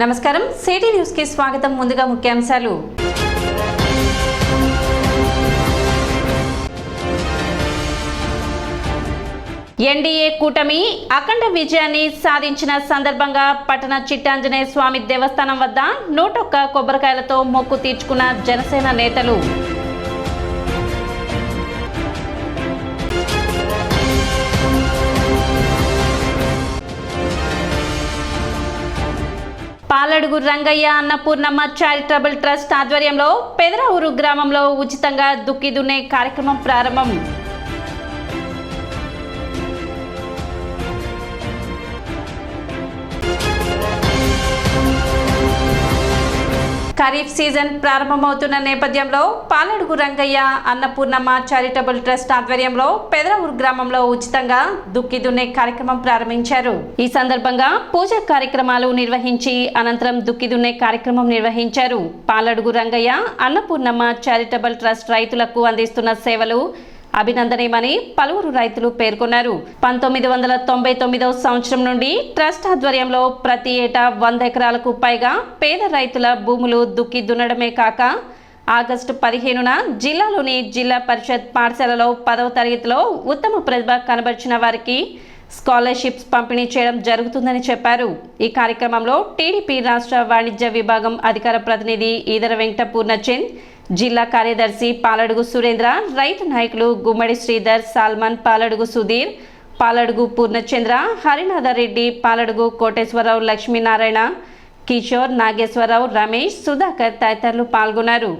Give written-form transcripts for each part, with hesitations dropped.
నమస్కారం city news కి స్వాగతం. ముందుగా ముఖ్యాంశాలు. ఎన్డీఏ కూటమి అఖండ విజయాన్ని సాధించిన సందర్భంగా పట్టణ చిట్టాంజనేయ స్వామి దేవస్థానం వద్ద 101 కొబ్బరికాయలతో మొక్కు తీర్చుకున్న జనసేన నేతలు. పాలడుగు రంగయ్య అన్నపూర్ణమ్మ చారిటబుల్ ట్రస్ట్ ఆధ్వర్యంలో పెదరావూరు గ్రామంలో ఉచితంగా దుక్కి దున్నే కార్యక్రమం ప్రారంభం. ఖరీఫ్ సీజన్ ప్రారంభమవుతున్న నేపథ్యంలో పాలడుగు రంగయ్య అన్నపూర్ణమ్మ చారిటబుల్ ట్రస్ట్ ఆధ్వర్యంలో పెదరావూరు గ్రామంలో ఉచితంగా దుక్కి దున్నే కార్యక్రమం ప్రారంభించారు. ఈ సందర్భంగా పూజా కార్యక్రమాలు నిర్వహించి అనంతరం దుక్కి దున్నే కార్యక్రమం నిర్వహించారు. పాలడుగు రంగయ్య అన్నపూర్ణమ్మ చారిటబుల్ ట్రస్ట్ రైతులకు అందిస్తున్న సేవలు అభినందనీయమని పలువురు రైతులు పేర్కొన్నారు. 1999వ సంవత్సరం నుండి ట్రస్ట్ ఆధ్వర్యంలో ప్రతి ఏటా 100 ఎకరాలకు పైగా పేద రైతుల భూములు దుక్కి దున్నడమే కాక ఆగస్టు 15న జిల్లాలోని జిల్లా పరిషత్ పాఠశాలలో 10వ తరగతిలో ఉత్తమ ప్రతిభ కనబరిచిన వారికి స్కాలర్షిప్స్ పంపిణీ చేయడం జరుగుతుందని చెప్పారు. ఈ కార్యక్రమంలో టీడీపీ రాష్ట్ర వాణిజ్య విభాగం అధికార ప్రతినిధి ఈదర వెంకట పూర్ణచంద్, జిల్లా కార్యదర్శి పాలడుగు సురేంద్ర, రైతు నాయకులు గుమ్మడి శ్రీధర్, సాల్మన్, పాలడుగు సుధీర్, పాలడుగు పూర్ణచంద్ర, హరినాథరెడ్డి, పాలడుగు కోటేశ్వరరావు, లక్ష్మీనారాయణ, కిషోర్, నాగేశ్వరరావు, రమేష్, సుధాకర్ తదితరులు పాల్గొన్నారు.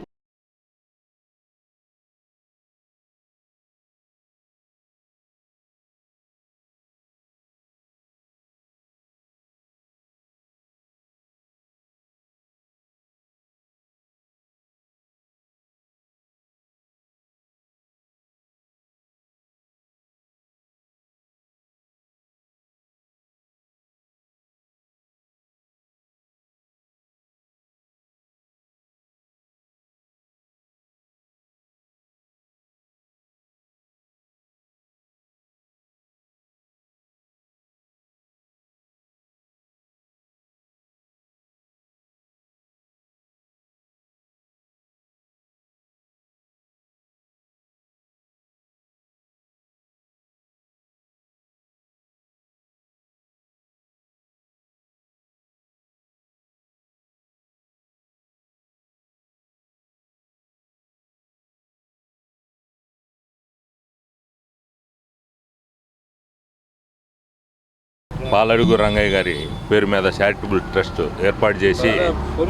పాలడుగు రంగయ్య గారి పేరు మీద చారిటబుల్ ట్రస్ట్ ఏర్పాటు చేసి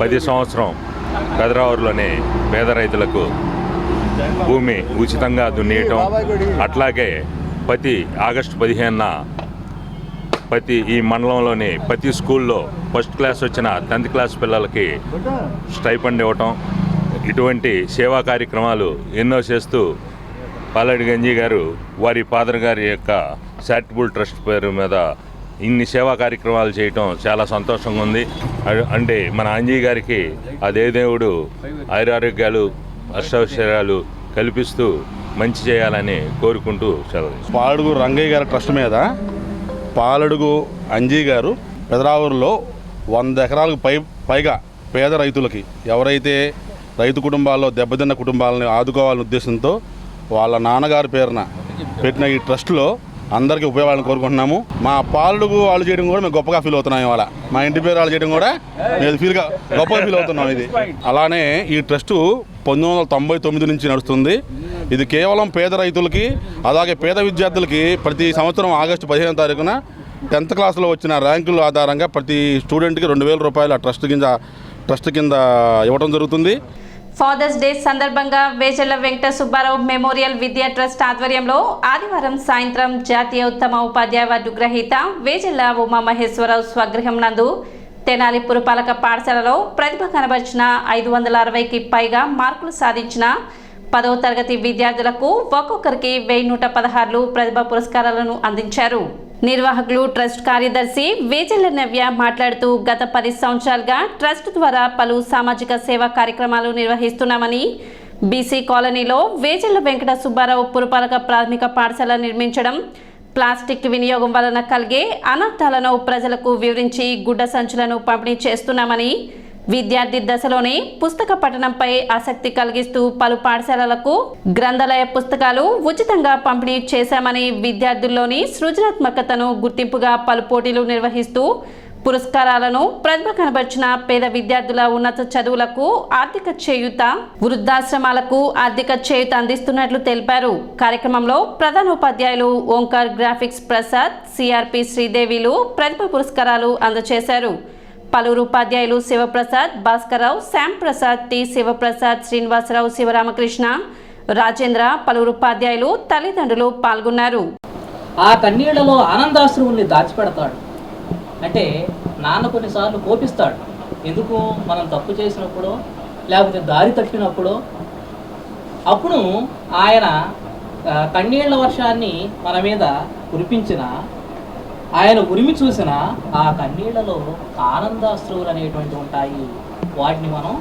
10 సంవత్సరం పెదరావూరులోని పేద రైతులకు భూమి ఉచితంగా దున్నేయటం, అట్లాగే ప్రతి ఆగస్టు 15న ఈ మండలంలోని ప్రతి స్కూల్లో ఫస్ట్ క్లాస్ వచ్చిన 10th క్లాస్ పిల్లలకి స్టైపెండ్ ఇవ్వటం, ఇటువంటి సేవా కార్యక్రమాలు ఎన్నో చేస్తూ పాలడుగు గంజీ గారు వారి ఫాదర్ గారి యొక్క చారిటబుల్ ట్రస్ట్ పేరు మీద ఇన్ని సేవా కార్యక్రమాలు చేయటం చాలా సంతోషంగా ఉంది. అంటే మన అంజయ్య గారికి ఆ దేవదేవుడు ఆయురారోగ్యాలు అష్టైశ్వర్యాలు కల్పిస్తూ మంచి చేయాలని కోరుకుంటూ సెలవు. పాలడుగు రంగయ్య గారి ట్రస్ట్ మీద పాలడుగు అంజయ్య గారు పెదరావూరులో 100 ఎకరాలకు పైగా పేద రైతులకి, ఎవరైతే రైతు కుటుంబాల్లో దెబ్బతిన్న కుటుంబాలని ఆదుకోవాలనే ఉద్దేశంతో వాళ్ళ నాన్నగారి పేరున పెట్టిన ఈ ట్రస్ట్లో అందరికీ ఉపయోగాలను కోరుకుంటున్నాము. మా పాలడుగు వాళ్ళు చేయడం కూడా మేము గొప్పగా ఫీల్ అవుతున్నాం. ఇవాళ మా ఇంటి పేరు వాళ్ళు చేయడం కూడా మేము గొప్పగా ఫీల్ అవుతున్నాం. ఇది అలానే ఈ ట్రస్టు 1999 నుంచి నడుస్తుంది. ఇది కేవలం పేద రైతులకి, అలాగే పేద విద్యార్థులకి ప్రతి సంవత్సరం ఆగస్టు 15వ తారీఖున 10th క్లాస్లో వచ్చిన ర్యాంకుల ఆధారంగా ప్రతి స్టూడెంట్కి 2000 రూపాయలు ఆ ట్రస్ట్ కింద ఇవ్వడం జరుగుతుంది. ఫాదర్స్ డే సందర్భంగా వేజల్ల వెంకట సుబ్బారావు మెమోరియల్ విద్యా ట్రస్ట్ ఆధ్వర్యంలో ఆదివారం సాయంత్రం జాతీయ ఉత్తమ ఉపాధ్యాయ అవార్డు గ్రహీత వేజల్ల ఉమామహేశ్వరరావు స్వగృహం నందు తెనాలి పురపాలక పాఠశాలలో ప్రతిభ కనబరిచిన 560కి పైగా మార్కులు సాధించిన 10వ తరగతి విద్యార్థులకు ఒక్కొక్కరికి 1116 ప్రతిభ పురస్కారాలను అందించారు. నిర్వాహకులు ట్రస్ట్ కార్యదర్శి వేజల్ల నవ్య మాట్లాడుతూ గత 10 సంవత్సరాలుగా ట్రస్ట్ ద్వారా పలు సామాజిక సేవా కార్యక్రమాలు నిర్వహిస్తున్నామని, బీసీ కాలనీలో వేజల్ల వెంకట సుబ్బారావు పురపాలక ప్రాథమిక పాఠశాల నిర్మించడం, ప్లాస్టిక్ వినియోగం వలన కలిగే అనర్థాలను ప్రజలకు వివరించి గుడ్డ సంచులను పంపిణీ చేస్తున్నామని, విద్యార్థి దశలోనే పుస్తక పఠనంపై ఆసక్తి కలిగిస్తూ పలు పాఠశాలలకు గ్రంథాలయ పుస్తకాలు ఉచితంగా పంపిణీ చేశామని, విద్యార్థుల్లోని సృజనాత్మకతను గుర్తింపుగా పలు పోటీలు నిర్వహిస్తూ పురస్కారాలను ప్రతిభ కనబర్చిన పేద విద్యార్థుల ఉన్నత చదువులకు ఆర్థిక చేయూత, వృద్ధాశ్రమాలకు ఆర్థిక చేయూత అందిస్తున్నట్లు తెలిపారు. కార్యక్రమంలో ప్రధానోపాధ్యాయులు ఓంకార్ గ్రాఫిక్స్ ప్రసాద్, సిఆర్పి శ్రీదేవిలు ప్రతిభ పురస్కారాలు అందజేశారు. పలువురు ఉపాధ్యాయులు శివప్రసాద్, భాస్కర్రావు, శ్యామ్ ప్రసాద్, టి శివప్రసాద్, శ్రీనివాసరావు, శివరామకృష్ణ, రాజేంద్ర, పలువురు ఉపాధ్యాయులు, తల్లిదండ్రులు పాల్గొన్నారు. ఆ కన్నీళ్లలో ఆనందాశ్రువుల్ని దాచిపెడతాడు. అంటే నాన్న కొన్నిసార్లు కోపిస్తాడు. ఎందుకు? మనం తప్పు చేసినప్పుడు, లేకపోతే దారి తప్పినప్పుడు. అప్పుడు ఆయన కన్నీళ్ల వర్షాన్ని మన మీద కురిపించిన, ఆయన ఉరిమి చూసిన ఆ కన్నీళ్లలో ఆనందాశ్రువులు అనేటువంటి ఉంటాయి. వాటిని మనం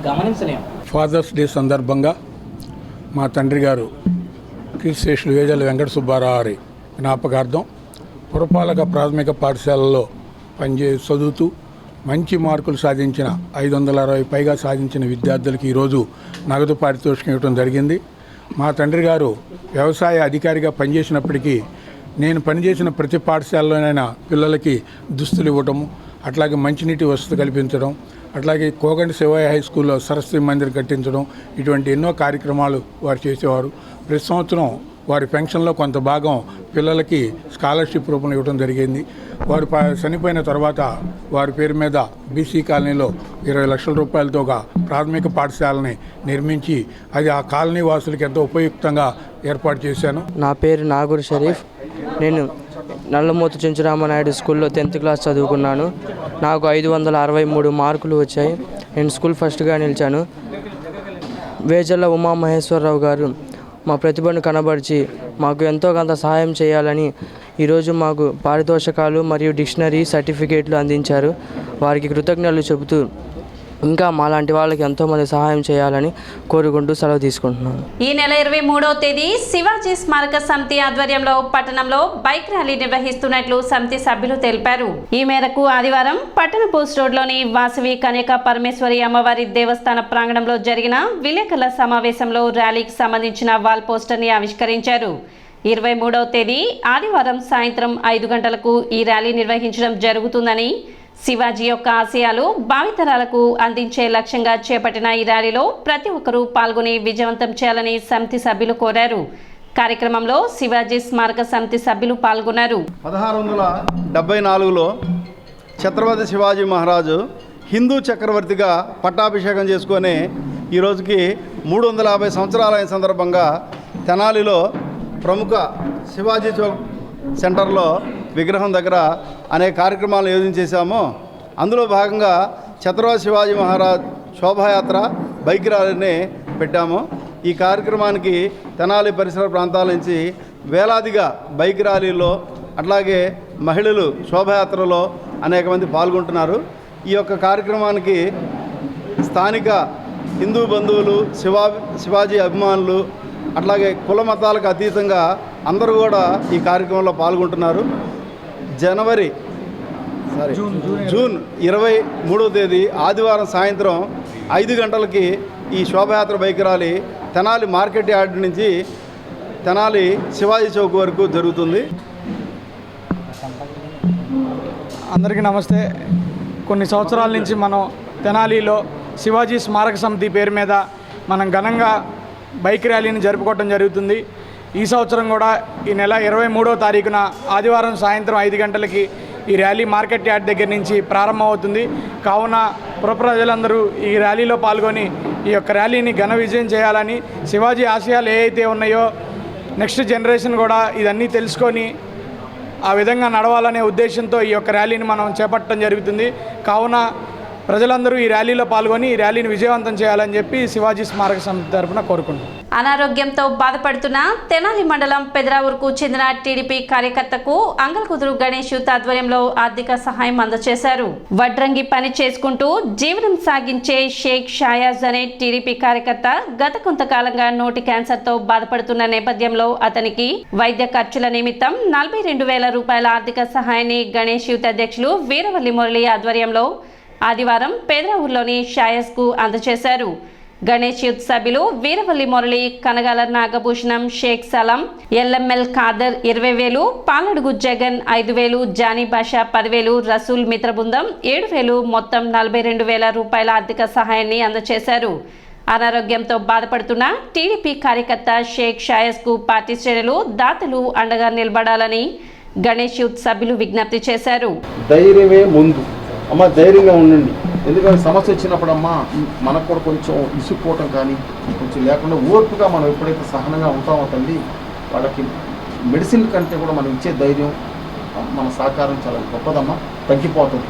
గమనించలేము. ఫాదర్స్ డే సందర్భంగా మా తండ్రి గారు కీర్తిశేషులు వేజల వెంకట సుబ్బారావు గారి జ్ఞాపకార్థం పురపాలక ప్రాథమిక పాఠశాలలో చదువుతూ మంచి మార్కులు సాధించిన 560 పైగా సాధించిన విద్యార్థులకి ఈరోజు నగదు పారితోషికం ఇవ్వడం జరిగింది. మా తండ్రి గారు వ్యవసాయ అధికారిగా పనిచేసినప్పటికీ నేను పనిచేసిన ప్రతి పాఠశాలలోనైనా పిల్లలకి దుస్తులు ఇవ్వటము, అట్లాగే మంచినీటి వసతి కల్పించడం, అట్లాగే కోగంటి శివయ్య హై స్కూల్లో సరస్వతి మందిర్ కట్టించడం, ఇటువంటి ఎన్నో కార్యక్రమాలు వారు చేసేవారు. ప్రతి సంవత్సరం వారి పెన్షన్లో కొంత భాగం పిల్లలకి స్కాలర్షిప్ రూపంలో ఇవ్వడం జరిగింది. వారు చనిపోయిన తర్వాత వారి పేరు మీద బీసీ కాలనీలో 20 లక్షల రూపాయలతో ఒక ప్రాథమిక పాఠశాలని నిర్మించి అది ఆ కాలనీ వాసులకి ఎంతో ఉపయుక్తంగా ఏర్పాటు చేశాను. నా పేరు నాగూర్ షరీఫ్. నేను నల్లమూతు చెంచురామనాయుడు స్కూల్లో 10th క్లాస్ చదువుకున్నాను. నాకు 563 మార్కులు వచ్చాయి. నేను స్కూల్ ఫస్ట్గా నిలిచాను. వేజల్ల ఉమామహేశ్వరరావు గారు మా ప్రతిభను కనబరిచి మాకు ఎంతో కొంత సహాయం చేయాలని ఈరోజు మాకు పారితోషకాలు మరియు డిక్షనరీ సర్టిఫికేట్లు అందించారు. వారికి కృతజ్ఞతలు చెబుతూ ఇంకా మాలాంటి వాళ్ళకి ఎంతోమంది సహాయం చేయాలని కోరుకుంటూ సెలవు తీసుకుంటున్నాను. ఈ నెల 23వ తేదీ శివాజీ స్మారక సమితి ఆధ్వర్యంలో పట్టణంలో బైక్ ర్యాలీ నిర్వహిస్తున్నట్లు సమితి సభ్యులు తెలిపారు. ఈ మేరకు ఆదివారం పట్టణ పోస్ట్ రోడ్లోని వాసవి కన్యకా పరమేశ్వరి అమ్మవారి దేవస్థాన ప్రాంగణంలో జరిగిన విలేకరుల సమావేశంలో ర్యాలీకి సంబంధించిన వాల్ పోస్టర్ని ఆవిష్కరించారు. 23వ తేదీ ఆదివారం సాయంత్రం 5 గంటలకు ఈ ర్యాలీ నిర్వహించడం జరుగుతుందని, శివాజీ యొక్క ఆశయాలు భావితరాలకు అందించే లక్ష్యంగా చేపట్టిన ఈ ర్యాలీలో ప్రతి ఒక్కరూ పాల్గొని విజయవంతం చేయాలని సమితి సభ్యులు కోరారు. కార్యక్రమంలో శివాజీ స్మారక సమితి సభ్యులు పాల్గొన్నారు. 1674లో ఛత్రపతి శివాజీ మహారాజు హిందూ చక్రవర్తిగా పట్టాభిషేకం చేసుకొని ఈ రోజుకి 350 సంవత్సరాల సందర్భంగా తెనాలిలో ప్రముఖ శివాజీ చౌక్ సెంటర్లో విగ్రహం దగ్గర అనేక కార్యక్రమాలు యోజించేశాము. అందులో భాగంగా ఛత్రపతి శివాజీ మహారాజ్ శోభాయాత్ర బైక్ ర్యాలీని పెట్టాము. ఈ కార్యక్రమానికి తెనాలి పరిసర ప్రాంతాల నుంచి వేలాదిగా బైక్ ర్యాలీల్లో, అట్లాగే మహిళలు శోభాయాత్రలో అనేక మంది పాల్గొంటున్నారు. ఈ యొక్క కార్యక్రమానికి స్థానిక హిందూ బంధువులు, శివాజీ అభిమానులు, అట్లాగే కుల మతాలకు అతీతంగా అందరూ కూడా ఈ కార్యక్రమంలో పాల్గొంటున్నారు. జూన్ 23వ తేదీ ఆదివారం సాయంత్రం 5 గంటలకి ఈ శోభయాత్ర bike rally Tenali market yard నుంచి తెనాలి శివాజీ చౌక్ వరకు జరుగుతుంది. అందరికీ నమస్తే. కొన్ని సంవత్సరాల నుంచి మనం తెనాలిలో శివాజీ స్మారక సమితి పేరు మీద మనం ఘనంగా బైక్ ర్యాలీని జరుపుకోవడం జరుగుతుంది. ఈ సంవత్సరం కూడా ఈ నెల 23వ తారీఖున ఆదివారం సాయంత్రం 5 గంటలకి ఈ ర్యాలీ మార్కెట్ యార్డ్ దగ్గర నుంచి ప్రారంభమవుతుంది. కావున పుర ప్రజలందరూ ఈ ర్యాలీలో పాల్గొని ఈ యొక్క ర్యాలీని ఘన విజయం చేయాలని, శివాజీ ఆశయాలు ఏవైతే ఉన్నాయో నెక్స్ట్ జనరేషన్ కూడా ఇదన్నీ తెలుసుకొని ఆ విధంగా నడవాలనే ఉద్దేశంతో ఈ యొక్క ర్యాలీని మనం చేపట్టడం జరుగుతుంది. కావున ప్రజలందరూ ఈ ర్యాలీలో పాల్గొని ఈ ర్యాలీని విజయవంతం చేయాలని చెప్పి శివాజీ స్మారక సమితి తరఫున కోరుకుంటున్నాం. అనారోగ్యంతో బాధపడుతున్న తెనాలి మండలం పెదరావూరుకు చెందిన టీడీపీ కార్యకర్తకు అంగల్కుదురు గణేష్ యూత్ ఆధ్వర్యంలో ఆర్థిక సహాయం అందజేశారు. వడ్రంగి పని చేసుకుంటూ జీవనం సాగించే షేక్ షాయాజ్ అనే టీడీపీ కార్యకర్త గత కొంతకాలంగా నోటి క్యాన్సర్తో బాధపడుతున్న నేపథ్యంలో అతనికి వైద్య ఖర్చుల నిమిత్తం 42,000 రూపాయల ఆర్థిక సహాయాన్ని గణేష్ యూత్ అధ్యక్షులు వీరవల్లి మురళి ఆధ్వర్యంలో ఆదివారం పెదరావూరులోని షాయాజ్ కు అందజేశారు. గణేష్ యూత్ సభ్యులు వీరవల్లి మురళి, కనగాల నాగభూషణం, షేక్ సలాం, ఎల్ఎంఎల్ ఖాదర్ 20,000, పాలడుగు జగన్ 5,000, జానీ బాషా 10,000, రసూల్ మిత్ర బృందం 7,000 మొత్తం 42,000 రూపాయల ఆర్థిక సహాయాన్ని అందజేశారు. అనారోగ్యంతో బాధపడుతున్న టీడీపీ కార్యకర్త షేక్ షాయాజ్ కు పార్టీ శ్రేణులు దాతలు అండగా నిలబడాలని గణేష్ యూత్ సభ్యులు విజ్ఞప్తి చేశారు. ధైర్యమే ముందు అమ్మ, ధైర్యంగా ఉండండి. ఎందుకంటే సమస్య వచ్చినప్పుడు అమ్మ మనకు కూడా కొంచెం ఇసుక్కోవటం కానీ కొంచెం లేకుండా ఓర్పుగా మనం ఎప్పుడైతే సహనంగా ఉంటామో తల్లి, వాళ్ళకి మెడిసిన్ కంటే కూడా మనం ఇచ్చే ధైర్యం మన సహకారం చాలా గొప్పదమ్మా. తగ్గిపోతుంది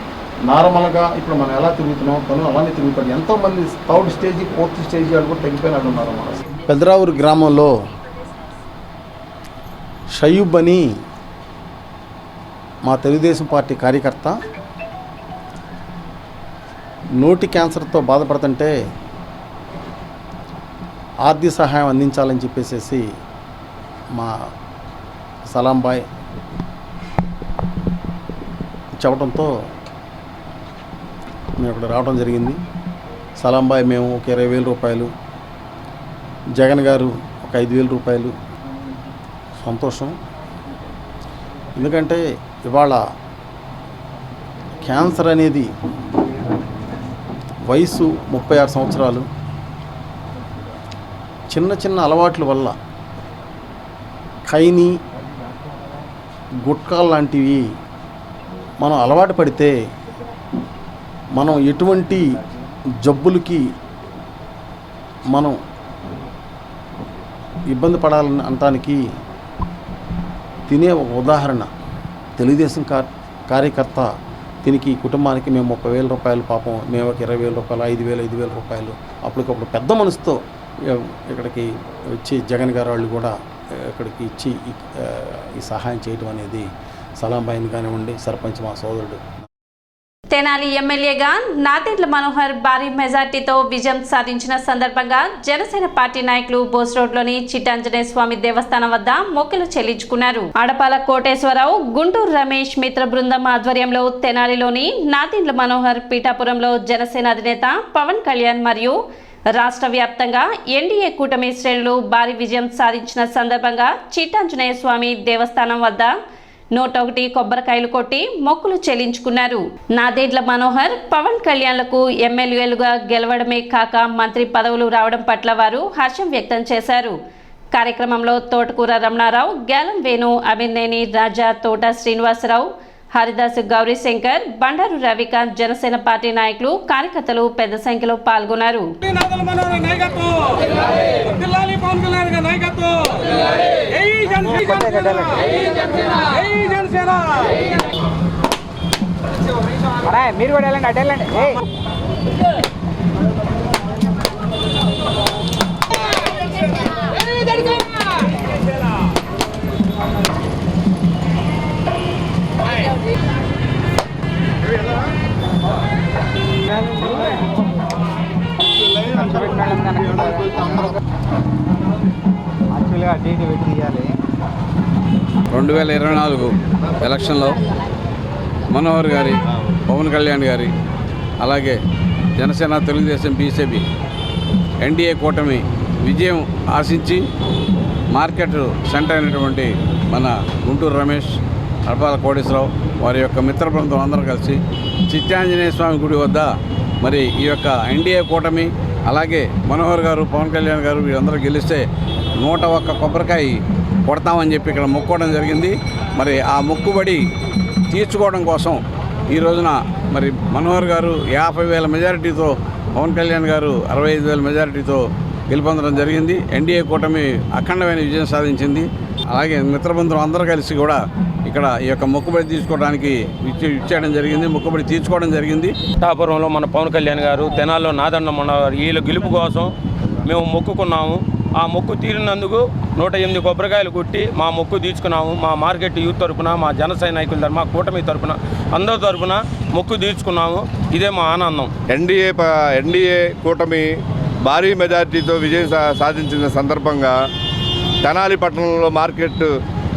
నార్మల్గా. ఇప్పుడు మనం ఎలా తిరుగుతున్నాం తను అలానే తిరుగుతాడు. ఎంతోమంది 3rd స్టేజ్ 4th స్టేజ్ వాళ్ళు కూడా తగ్గిపోయినట్టు ఉన్నారమ్మా. పెదరావూరు గ్రామంలో షయూబ్ అని మా తెలుగుదేశం పార్టీ కార్యకర్త నోటి క్యాన్సర్తో బాధపడుతుంటే ఆర్థిక సహాయం అందించాలని చెప్పేసి మా సలాంబాయ్ చెప్పడంతో మేము ఇక్కడ రావడం జరిగింది. సలాంబాయ్ మేము ఒక 20,000 రూపాయలు, జగన్ గారు ఒక 5,000 రూపాయలు. సంతోషం. ఎందుకంటే ఇవాళ క్యాన్సర్ అనేది వయసు 36 సంవత్సరాలు. చిన్న చిన్న అలవాట్ల వల్ల ఖైనీ, గుట్కాలు లాంటివి మనం అలవాటు పడితే మనం ఎటువంటి జబ్బులకి మనం ఇబ్బంది పడాలని అనటానికి తినే ఒక ఉదాహరణ. తెలుగుదేశం కార్యకర్త దీనికి కుటుంబానికి మేము 30,000 రూపాయలు, పాపం మేము ఒక 20,000 రూపాయలు, 5,000 రూపాయలు అప్పటికప్పుడు పెద్ద మనసుతో ఇక్కడికి వచ్చి జగన్ గారు వాళ్ళు కూడా ఇక్కడికి ఇచ్చి ఈ సహాయం చేయడం అనేది సలాంబాయిని కానివ్వండి, సర్పంచ్ మా సోదరుడు. తెనాలి ఎమ్మెల్యేగా నాదెండ్ల మనోహర్ భారీ మెజార్టీతో విజయం సాధించిన సందర్భంగా జనసేన పార్టీ నాయకులు బోస్ రోడ్లోని చిట్టాంజనేయ స్వామి దేవస్థానం వద్ద మొక్కులు చెల్లించుకున్నారు. ఆడపాల కోటేశ్వరరావు, గుంటూరు రమేష్ మిత్ర బృందం ఆధ్వర్యంలో తెనాలిలోని నాదెండ్ల మనోహర్ పీఠాపురంలో జనసేన అధినేత పవన్ కళ్యాణ్ మరియు రాష్ట్ర వ్యాప్తంగా ఎన్డీఏ కూటమి శ్రేణులు భారీ విజయం సాధించిన సందర్భంగా చిట్టాంజనేయ స్వామి దేవస్థానం వద్ద 101 కొబ్బరికాయలు కొట్టి మొక్కులు చెల్లించుకున్నారు. నాదెండ్ల మనోహర్, పవన్ కళ్యాణ్లకు ఎమ్మెల్యేలుగా గెలవడమే కాక మంత్రి పదవులు రావడం పట్ల వారు హర్షం వ్యక్తం చేశారు. కార్యక్రమంలో తోటకూర రమణారావు, గ్యాలం వేణు, అమిర్నేని రాజా, తోట శ్రీనివాసరావు, హరిదాసు, గౌరీశంకర్, బండారు రవికాంత్, జనసేన పార్టీ నాయకులు, కార్యకర్తలు పెద్ద సంఖ్యలో పాల్గొన్నారు. మీరు కూడా వెళ్ళండి, అటు వెళ్ళండి. యాక్చువల్గా డీటీ పెట్టి తీయాలి. 2024 ఎలక్షన్లో మనోహర్ గారి, పవన్ కళ్యాణ్ గారి, అలాగే జనసేన, తెలుగుదేశం, బీజేపీ ఎన్డీఏ కూటమి విజయం ఆశించి మార్కెట్ సెంటర్ అయినటువంటి మన గుంటూరు రమేష్, అడపాల కోటేశ్వరరావు వారి యొక్క మిత్ర బృందం అందరూ కలిసి చిట్టాంజనేయ స్వామి గుడి వద్ద మరి ఈ యొక్క ఎన్డీఏ కూటమి అలాగే మనోహర్ గారు, పవన్ కళ్యాణ్ గారు వీరందరూ గెలిస్తే 101 కొబ్బరికాయ కొడతామని చెప్పి ఇక్కడ మొక్కుకోవడం జరిగింది. మరి ఆ మొక్కుబడి తీర్చుకోవడం కోసం ఈ రోజున మరి మనోహర్ గారు 50,000 మెజారిటీతో, పవన్ కళ్యాణ్ గారు 65,000 మెజారిటీతో గెలుపొందడం జరిగింది. ఎన్డీఏ కూటమి అఖండమైన విజయం సాధించింది. అలాగే మిత్రబృందం అందరూ కలిసి కూడా ఇక్కడ ఈ యొక్క మొక్కుబడి తీసుకోవడానికి ఇచ్చేయడం జరిగింది, మొక్కుబడి తీర్చుకోవడం జరిగింది. పిఠాపురంలో మన పవన్ కళ్యాణ్ గారు, తెనాల్లో నాదన్న మనోహర్ వీళ్ళ గెలుపు కోసం మేము మొక్కుకున్నాము. ఆ మొక్కు తీరినందుకు 108 కొబ్బరికాయలు కొట్టి మా మొక్కు తీర్చుకున్నాము. మా మార్కెట్ యూత్ తరఫున, మా జన సైనికుల తరఫున, మా కూటమి తరఫున, అందరి తరఫున మొక్కు తీర్చుకున్నాము. ఇదే మా ఆనందం. ఎన్డీఏ కూటమి భారీ మెజార్టీతో విజయం సాధించిన సందర్భంగా తెనాలి పట్టణంలో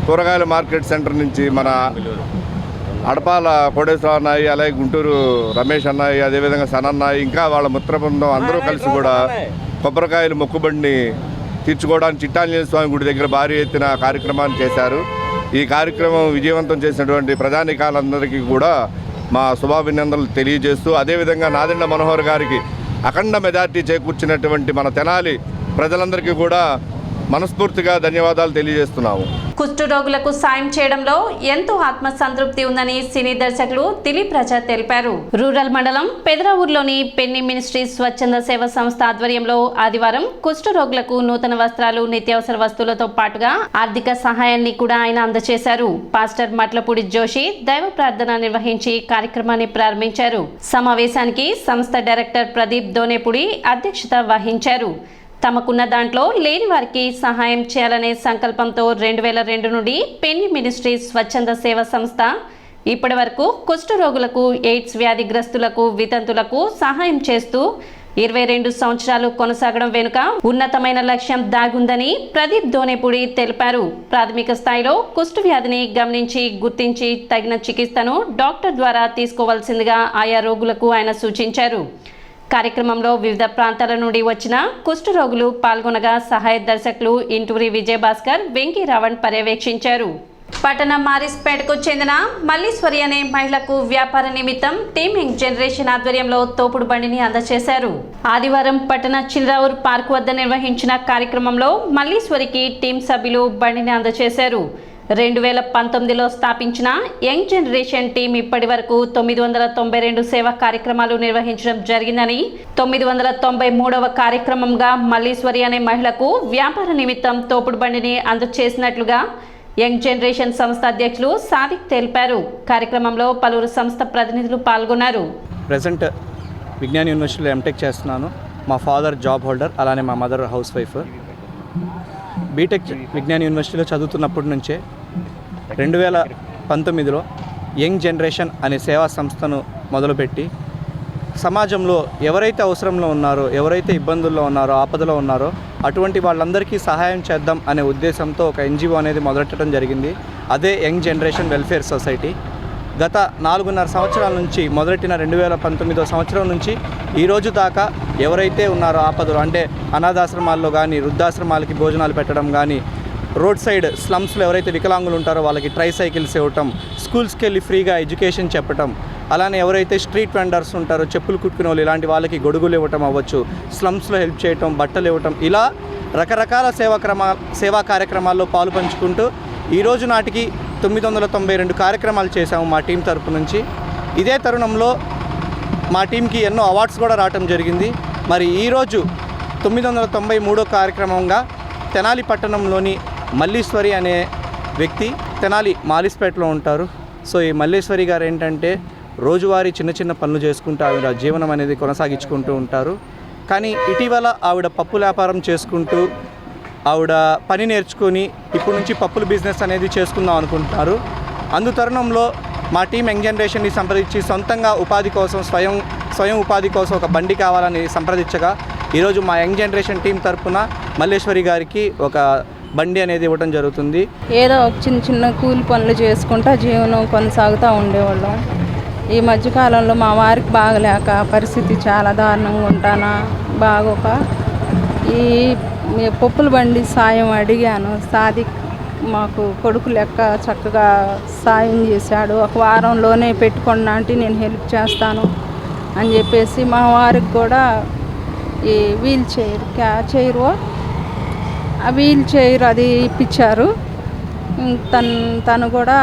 కూరగాయల మార్కెట్ సెంటర్ నుంచి మన అడపాల కోటేశ్వర అన్నాయి, అలాగే గుంటూరు రమేష్ అన్నాయి, అదేవిధంగా సనన్నాయి, ఇంకా వాళ్ళ మిత్ర బృందం అందరూ కలిసి కూడా కొబ్బరికాయలు మొక్కుబడిని తీర్చుకోవడానికి చిట్టాంజనేయ స్వామి గుడి దగ్గర భారీ ఎత్తున కార్యక్రమాన్ని చేశారు. ఈ కార్యక్రమం విజయవంతం చేసినటువంటి ప్రజానికాలందరికీ కూడా మా శుభాభినందనలు తెలియజేస్తూ, అదేవిధంగా నాదెండ్ల మనోహర్ గారికి అఖండ మెజార్టీ చేకూర్చినటువంటి మన తెనాలి ప్రజలందరికీ కూడా మనస్ఫూర్తిగా ధన్యవాదాలు తెలియజేస్తున్నాము. కుష్ఠరోగులకు సాయం చేయడంలో ఎంతో ఆత్మసంతృప్తి ఉందని సినీ దర్శకులు దిలీప్ రాజా తెలిపారు. రూరల్ మండలం పెదరావూరులోని పెన్ని మినిస్ట్రీ స్వచ్ఛంద సేవ సంస్థ ఆధ్వర్యంలో ఆదివారం కుష్ఠరోగులకు నూతన వస్త్రాలు, నిత్యావసర వస్తువులతో పాటుగా ఆర్థిక సహాయాన్ని కూడా ఆయన అందజేశారు. పాస్టర్ మట్లపూడి జోషి దైవ ప్రార్థన నిర్వహించి కార్యక్రమాన్ని ప్రారంభించారు. సమావేశానికి సంస్థ డైరెక్టర్ ప్రదీప్ దోనేపుడి అధ్యక్షత వహించారు. తమకున్న దాంట్లో లేని వారికి సహాయం చేయాలనే సంకల్పంతో 2002 నుండి పెన్ని మినిస్ట్రీ స్వచ్ఛంద సేవ సంస్థ ఇప్పటి వరకు కుష్ఠరోగులకు, ఎయిడ్స్ వ్యాధిగ్రస్తులకు, వితంతులకు సహాయం చేస్తూ 22 సంవత్సరాలు కొనసాగడం వెనుక ఉన్నతమైన లక్ష్యం దాగుందని ప్రదీప్ దోనేపుడి తెలిపారు. ప్రాథమిక స్థాయిలో కుష్ఠ వ్యాధిని గమనించి గుర్తించి తగిన చికిత్సను డాక్టర్ ద్వారా తీసుకోవాల్సిందిగా ఆయా రోగులకు ఆయన సూచించారు. కార్యక్రమంలో వివిధ ప్రాంతాల నుండి వచ్చిన కుష్ఠరోగులు పాల్గొనగా సహాయ దర్శకులు ఇంటూరి విజయభాస్కర్, వెంకీ రావణ్ పర్యవేక్షించారు. పట్టణ మారిస్పేటకు చెందిన మల్లీశ్వరి అనే మహిళకు వ్యాపార నిమిత్తం టీమ్ యంగ్ జనరేషన్ ఆధ్వర్యంలో తోపుడు బండిని అందజేశారు. ఆదివారం పట్టణ చిల్రావూర్ పార్క్ వద్ద నిర్వహించిన కార్యక్రమంలో మల్లీశ్వరికి టీం సభ్యులు బండిని అందజేశారు. 2019లో స్థాపించిన యంగ్ జనరేషన్ టీం ఇప్పటి వరకు 992 సేవా కార్యక్రమాలు నిర్వహించడం జరిగిందని, 993వ కార్యక్రమంగా మల్లీశ్వరి అనే మహిళకు వ్యాపార నిమిత్తం తోపుడు బండిని అందజేసినట్లుగా యంగ్ జనరేషన్ సంస్థ అధ్యక్షులు సాదిక్ తెలిపారు. కార్యక్రమంలో పలువురు సంస్థ ప్రతినిధులు పాల్గొన్నారు. ప్రెజెంట్ విజ్ఞాన్ యూనివర్సిటీలో ఎంటెక్ చేస్తున్నాను. మా ఫాదర్ జాబ్ హోల్డర్, అలానే మా mother house wife. BTech Vignan యూనివర్సిటీలో చదువుతున్నప్పటి నుంచే 2019లో యంగ్ జనరేషన్ అనే సేవా సంస్థను మొదలుపెట్టి సమాజంలో ఎవరైతే అవసరంలో ఉన్నారో, ఎవరైతే ఇబ్బందుల్లో ఉన్నారో, ఆపదలో ఉన్నారో అటువంటి వాళ్ళందరికీ సహాయం చేద్దాం అనే ఉద్దేశంతో ఒక ఎన్జిఓ అనేది మొదలెట్టడం జరిగింది. అదే యంగ్ జనరేషన్ వెల్ఫేర్ సొసైటీ. గత 4.5 సంవత్సరాల నుంచి మొదలెట్టిన 2019వ సంవత్సరం నుంచి ఈ రోజు దాకా ఎవరైతే ఉన్నారో ఆపదలు, అంటే అనాథాశ్రమాల్లో కానీ, వృద్ధాశ్రమాలకి భోజనాలు పెట్టడం కానీ, రోడ్ సైడ్ స్లమ్స్లో ఎవరైతే వికలాంగులు ఉంటారో వాళ్ళకి ట్రైసైకిల్స్ ఇవ్వటం, స్కూల్స్కి వెళ్ళి ఫ్రీగా ఎడ్యుకేషన్ చెప్పటం, అలానే ఎవరైతే స్ట్రీట్ వెండర్స్ ఉంటారో చెప్పులు కుట్టుకునే వాళ్ళు ఇలాంటి వాళ్ళకి గొడుగులు ఇవ్వటం అవ్వచ్చు, స్లమ్స్లో హెల్ప్ చేయటం, బట్టలు ఇవ్వటం, ఇలా రకరకాల సేవా కార్యక్రమాల్లో పాలు పంచుకుంటూ ఈరోజు నాటికి 992 కార్యక్రమాలు చేశాము మా టీం తరపు నుంచి. ఇదే తరుణంలో మా టీంకి ఎన్నో అవార్డ్స్ కూడా రావటం జరిగింది. మరి ఈరోజు 993వ కార్యక్రమంగా తెనాలి పట్టణంలోని మల్లీశ్వరి అనే వ్యక్తి తెనాలి మాలిస్పేటలో ఉంటారు. సో ఈ మల్లీశ్వరి గారు ఏంటంటే రోజువారీ చిన్న చిన్న పనులు చేసుకుంటూ ఆవిడ జీవనం అనేది కొనసాగించుకుంటూ ఉంటారు. కానీ ఇటీవల ఆవిడ పప్పు వ్యాపారం చేసుకుంటూ ఆవిడ పని నేర్చుకొని ఇప్పటి నుంచి పప్పుల బిజినెస్ అనేది చేసుకుందాం అనుకుంటున్నారు. అందు తరుణంలో మా టీం యంగ్ జనరేషన్ని సంప్రదించి సొంతంగా ఉపాధి కోసం స్వయం ఉపాధి కోసం ఒక బండి కావాలని సంప్రదించగా ఈరోజు మా యంగ్ జనరేషన్ టీం తరఫున మల్లేశ్వరి గారికి ఒక బండి అనేది ఇవ్వడం జరుగుతుంది. ఏదో ఒక చిన్న చిన్న కూలి పనులు చేసుకుంటా జీవనం కొనసాగుతూ ఉండేవాళ్ళం. ఈ మధ్యకాలంలో మా వారికి బాగలేక పరిస్థితి చాలా దారుణంగా ఉంటానా బాగోక ఈ పప్పుల బండి సాయం అడిగాను. సాదిక్ మాకు కొడుకు లెక్క చక్కగా సాయం చేశాడు. ఒక వారంలోనే పెట్టుకున్నా అంటే నేను హెల్ప్ చేస్తాను అని చెప్పేసి మా వారికి కూడా ఈ వీల్ చైర్ ఆ వీల్ చైర్ అది ఇప్పించారు. తను కూడా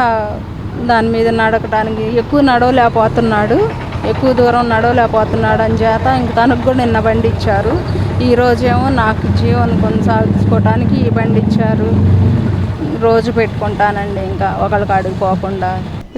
దాని మీద నడకడానికి ఎక్కువ నడవలేకపోతున్నాడు, ఎక్కువ దూరం నడవలేకపోతున్నాడు అని చేత ఇంక తనకు కూడా నిన్న బండి ఇచ్చారు. ఈరోజేమో నాకు జీవనం కొనసాగించుకోవడానికి ఈ బండి ఇచ్చారు. రోజు పెట్టుకుంటానండి, ఇంకా ఒకళ్ళకి అడుగుపోకుండా.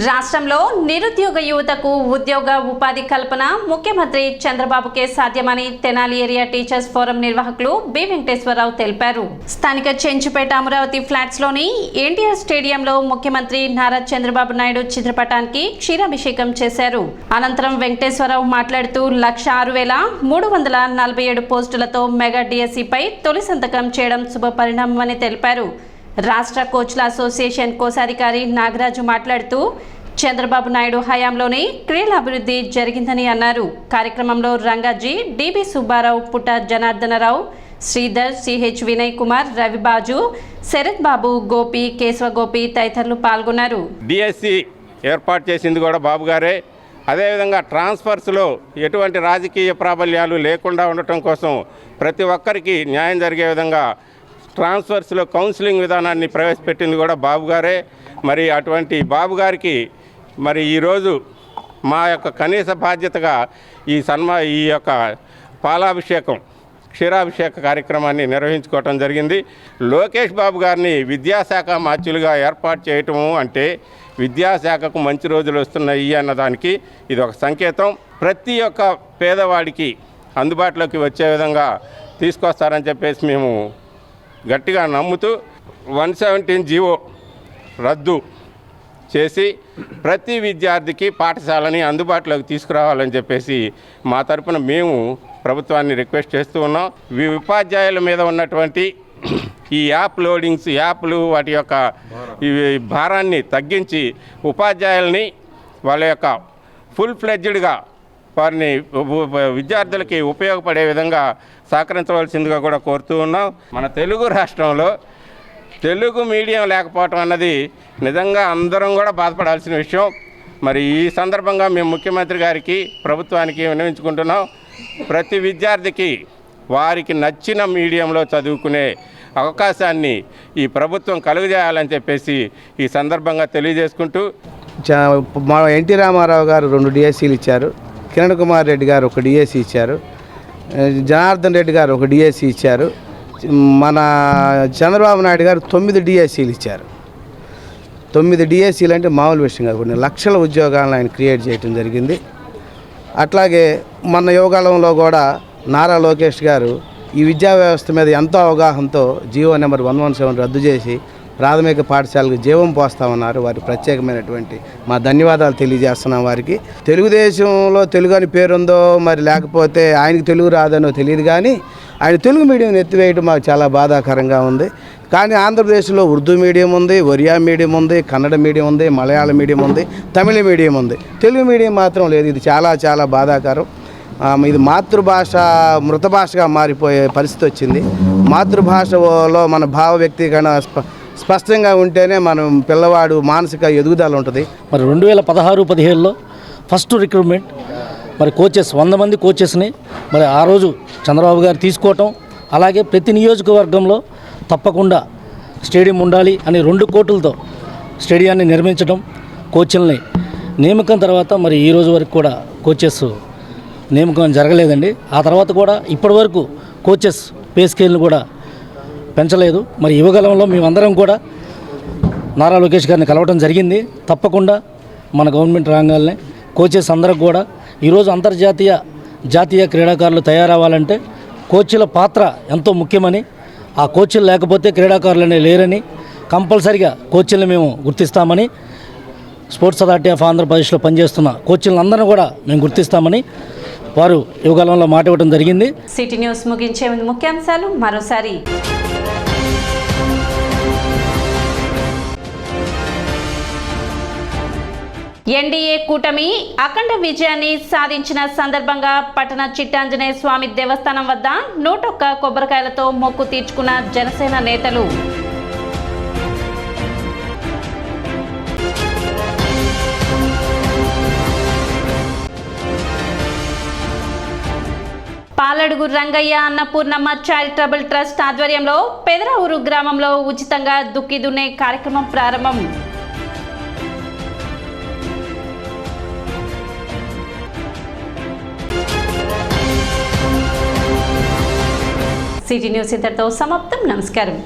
రాష్ట్రంలో నిరుద్యోగ యువతకు ఉద్యోగ ఉపాధి కల్పన ముఖ్యమంత్రి చంద్రబాబుకే సాధ్యమని తెనాలి ఏరియా టీచర్స్ ఫోరం నిర్వాహకులు బి వెంకటేశ్వరరావు తెలిపారు. స్థానిక చెంచుపేట అమరావతి ఫ్లాట్స్ లోని ఎన్టీఆర్ స్టేడియంలో ముఖ్యమంత్రి నారా చంద్రబాబు నాయుడు చిత్రపటానికి క్షీరాభిషేకం చేశారు. అనంతరం వెంకటేశ్వరరావు మాట్లాడుతూ 1,06,347 పోస్టులతో మెగా డిఎస్సిపై తొలి సంతకం చేయడం శుభపరిణామమని తెలిపారు. రాష్ట్ర కోచ్ల అసోసియేషన్ కోశాధికారి నాగరాజు మాట్లాడుతూ చంద్రబాబు నాయుడు హయాంలోనే క్రీడల అభివృద్ధి జరిగిందని అన్నారు. కార్యక్రమంలో రంగాజీ, డిబి సుబ్బారావు, పుట్ట జనార్దనరావు, శ్రీధర్, సిహెచ్ వినయ్ కుమార్, రవిబాజు, శరత్ బాబు, గోపి, కేశవ గోపి తదితరులు పాల్గొన్నారు. డిఎస్సి ఏర్పాటు చేసింది కూడా బాబు గారే. అదేవిధంగా ట్రాన్స్ఫర్స్లో ఎటువంటి రాజకీయ ప్రాబల్యాలు లేకుండా ఉండటం కోసం ప్రతి ఒక్కరికి న్యాయం జరిగే విధంగా ట్రాన్స్ఫర్స్లో కౌన్సిలింగ్ విధానాన్ని ప్రవేశపెట్టింది కూడా బాబు గారే. మరి అటువంటి బాబు గారికి మరి ఈరోజు మా యొక్క కనీస బాధ్యతగా ఈ యొక్క పాలాభిషేకం, క్షీరాభిషేక కార్యక్రమాన్ని నిర్వహించుకోవటం జరిగింది. లోకేష్ బాబు గారిని విద్యాశాఖ మాత్యులుగా ఏర్పాటు చేయటము అంటే విద్యాశాఖకు మంచి రోజులు వస్తున్నాయి అన్నదానికి ఇది ఒక సంకేతం. ప్రతి ఒక్క పేదవాడికి అందుబాటులోకి వచ్చే విధంగా తీసుకొస్తారని చెప్పేసి మేము గట్టిగా నమ్ముతూ 117 జీవో రద్దు చేసి ప్రతి విద్యార్థికి పాఠశాలని అందుబాటులోకి తీసుకురావాలని చెప్పేసి మా తరపున మేము ప్రభుత్వాన్ని రిక్వెస్ట్ చేస్తూ ఉన్నాం. ఉపాధ్యాయుల మీద ఉన్నటువంటి ఈ యాప్లు వాటి యొక్క ఈ భారాన్ని తగ్గించి ఉపాధ్యాయుల్ని వాళ్ళ యొక్క ఫుల్ ఫ్లెడ్జ్డ్గా వారిని విద్యార్థులకి ఉపయోగపడే విధంగా సహకరించవలసిందిగా కూడా కోరుతూ ఉన్నాం. మన తెలుగు రాష్ట్రంలో తెలుగు మీడియం లేకపోవటం అన్నది నిజంగా అందరం కూడా బాధపడాల్సిన విషయం. మరి ఈ సందర్భంగా మేము ముఖ్యమంత్రి గారికి, ప్రభుత్వానికి విన్నవించుకుంటున్నాం. ప్రతి విద్యార్థికి వారికి నచ్చిన మీడియంలో చదువుకునే అవకాశాన్ని ఈ ప్రభుత్వం కలుగజేయాలని చెప్పేసి ఈ సందర్భంగా తెలియజేసుకుంటూ, మా ఎన్టీ రామారావు గారు 2 డిఎస్సీలు ఇచ్చారు, కిరణ్ కుమార్ రెడ్డి గారు 1 డిఎస్సీ ఇచ్చారు, జనార్దన్ రెడ్డి గారు 1 డిఎస్సీ ఇచ్చారు, మన చంద్రబాబు నాయుడు గారు 9 డిఎస్సీలు ఇచ్చారు. 9 డిఎస్సీలు అంటే మామూలు విషయం కాదు, కొన్ని లక్షల ఉద్యోగాలను ఆయన క్రియేట్ చేయడం జరిగింది. అట్లాగే మన యువకాలంలో కూడా నారా లోకేష్ గారు ఈ విద్యా వ్యవస్థ మీద ఎంతో అవగాహనతో జీవో నెంబర్ 117 రద్దు చేసి ప్రాథమిక పాఠశాలకు జీవం పోస్తామన్నారు. వారికి ప్రత్యేకమైనటువంటి మా ధన్యవాదాలు తెలియజేస్తున్నాం. వారికి తెలుగుదేశంలో తెలుగు అని పేరుందో మరి లేకపోతే ఆయనకి తెలుగు రాదనో తెలియదు, కానీ ఆయన తెలుగు మీడియం ఎత్తివేయడం మాకు చాలా బాధాకరంగా ఉంది. కానీ ఆంధ్రప్రదేశ్లో ఉర్దూ మీడియం ఉంది, ఒరియా మీడియం ఉంది, కన్నడ మీడియం ఉంది, మలయాళ మీడియం ఉంది, తమిళ మీడియం ఉంది, తెలుగు మీడియం మాత్రం లేదు. ఇది చాలా చాలా బాధాకరం. ఇది మాతృభాష మృత భాషగా మారిపోయే పరిస్థితి వచ్చింది. మాతృభాషలో మన భావ వ్యక్తీకరణ స్పష్టంగా ఉంటేనే మనం పిల్లవాడు మానసిక ఎదుగుదల ఉంటుంది. మరి 2016-17లో ఫస్ట్ రిక్రూట్మెంట్ మరి కోచెస్ 100 మంది కోచెస్ని మరి ఆ రోజు చంద్రబాబు గారు తీసుకోవటం, అలాగే ప్రతి నియోజకవర్గంలో తప్పకుండా స్టేడియం ఉండాలి అని 2 కోట్లతో స్టేడియాన్ని నిర్మించడం, కోచ్ల్ని నియామకం తర్వాత మరి ఈ రోజు వరకు కూడా కోచెస్ నియామకం జరగలేదండి. ఆ తర్వాత కూడా ఇప్పటి వరకు కోచెస్ పే స్కేల్ని కూడా పెంచలేదు. మరి యువకాలంలో మేమందరం కూడా నారా లోకేష్ గారిని కలవడం జరిగింది. తప్పకుండా మన గవర్నమెంట్ రంగాల్ని కోచెస్ అందరికి కూడా ఈరోజు జాతీయ క్రీడాకారులు తయారవ్వాలంటే కోచ్ల పాత్ర ఎంతో ముఖ్యమని, ఆ కోచ్లు లేకపోతే క్రీడాకారులనే లేరని, కంపల్సరిగా కోచ్ల్ని మేము గుర్తిస్తామని, స్పోర్ట్స్ అథారిటీ ఆఫ్ ఆంధ్రప్రదేశ్లో పనిచేస్తున్న కోచ్లందరినీ కూడా మేము గుర్తిస్తామని వారు యువకాలంలో మాట ఇవ్వడం జరిగింది. సిటీ న్యూస్ ముగించే ముందు ముఖ్యాంశాలు మరోసారి. ఎన్డీఏ కూటమి అఖండ విజయాన్ని సాధించిన సందర్భంగా పట్టణ చిట్టాంజనేయ స్వామి దేవస్థానం వద్ద 101 కొబ్బరికాయలతో మొక్కు తీర్చుకున్న జనసేన నేతలు. పాలడుగు రంగయ్య అన్నపూర్ణమ్మ చారిటబుల్ ట్రస్ట్ ఆధ్వర్యంలో పెదరావూరు గ్రామంలో ఉచితంగా దుక్కి దున్నే కార్యక్రమం ప్రారంభం. సిటీ న్యూస్ ఇంతటితో సమాప్తం. నమస్కారం.